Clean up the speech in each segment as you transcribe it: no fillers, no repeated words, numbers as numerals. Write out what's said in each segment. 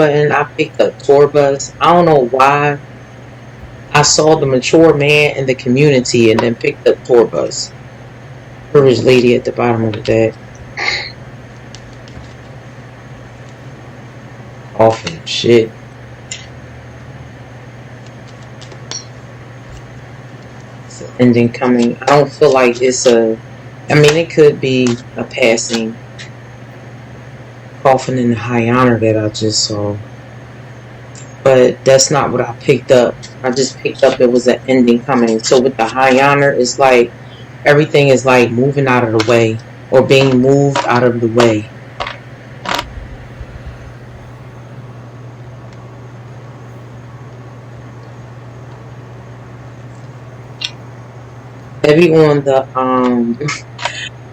button, I picked up tour bus. I don't know why. I saw the mature man in the community and then picked up tour bus. Privileged lady at the bottom of the deck. Coughing shit. It's an ending coming. I don't feel like it's a. I mean, it could be a passing. Coughing in the high honor that I just saw. But that's not what I picked up. I just picked up it was an ending coming. So with the high honor, it's like everything is like moving out of the way or being moved out of the way. Heavy on the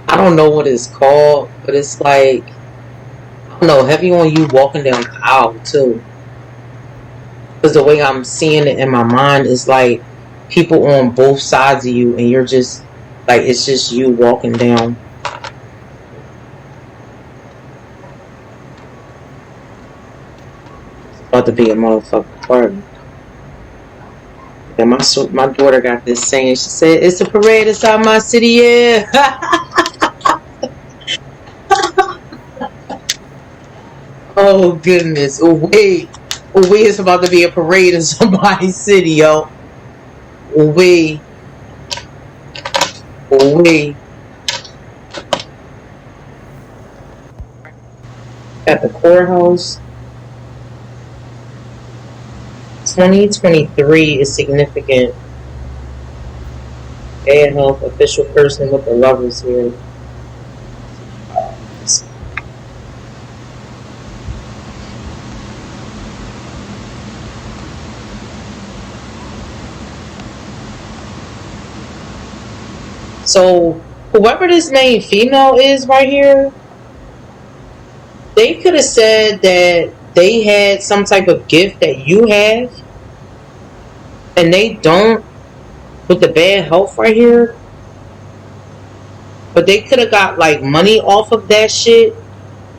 I don't know what it's called, but it's like I don't know, heavy on you walking down the aisle too. Because the way I'm seeing it in my mind is like people on both sides of you, and you're just like it's just you walking down. It's about to be a motherfucking party. And my daughter got this saying. She said, "It's a parade inside my city, yeah." Oh goodness! Oh wait, it's about to be a parade in somebody's city, yo. Oh wait. At the courthouse. 2023 is significant. Bad health, official person with the lovers here. So, whoever this main female is right here, they could have said that they had some type of gift that you have, and they don't, with the bad health right here. But they could have got like money off of that shit.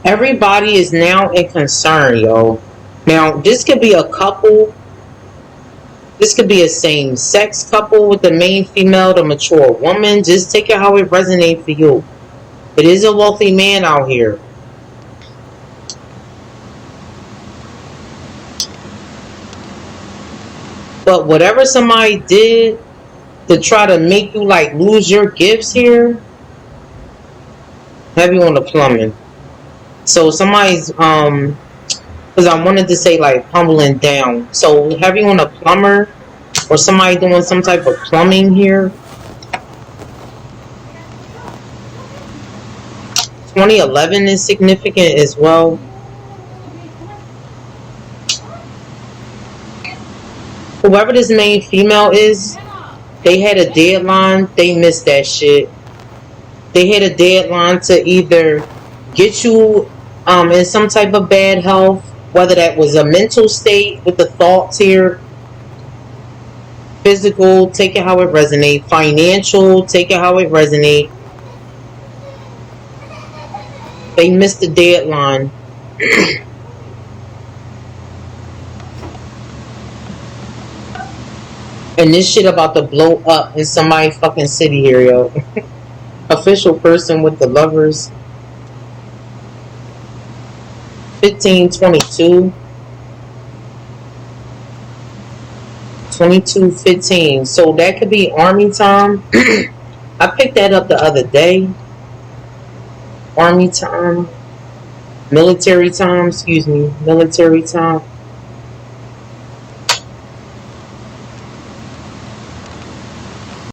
Everybody is now in concern, yo. Now, this could be a couple. This could be a same-sex couple with the main female, the mature woman. Just take it how it resonates for you. It is a wealthy man out here. But whatever somebody did to try to make you like lose your gifts here, heavy on the plumbing. So somebody's because I wanted to say like humbling down. So heavy on a plumber or somebody doing some type of plumbing here. 2011 is significant as well. Whoever this main female is, they had a deadline. They missed that shit. They had a deadline to either get you in some type of bad health, whether that was a mental state with the thoughts here, physical, take it how it resonates, financial, take it how it resonates. They missed the deadline. And this shit about to blow up in somebody's fucking city here, yo. Official person with the lovers. 1522. 2215. So that could be army time. I picked that up the other day. Army time. Military time, excuse me. Military time.